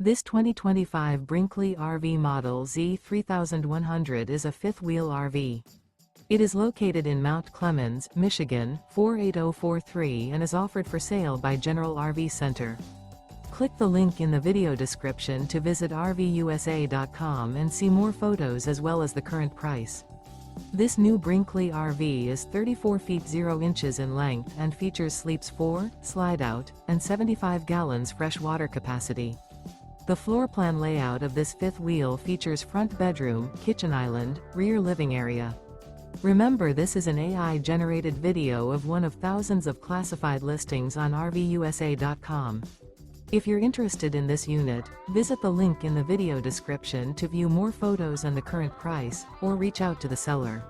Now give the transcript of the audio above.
This 2025 Brinkley RV Model Z 3100 is a fifth-wheel RV. It is located in Mount Clemens, Michigan, 48043 and is offered for sale by General RV Center. Click the link in the video description to visit RVUSA.com and see more photos as well as the current price. This new Brinkley RV is 34 feet 0 inches in length and features sleeps 4, slide-out, and 75 gallons fresh water capacity. The floor plan layout of this fifth wheel features front bedroom, kitchen island, rear living area. Remember, this is an AI-generated video of one of thousands of classified listings on RVUSA.com. If you're interested in this unit, visit the link in the video description to view more photos and the current price, or reach out to the seller.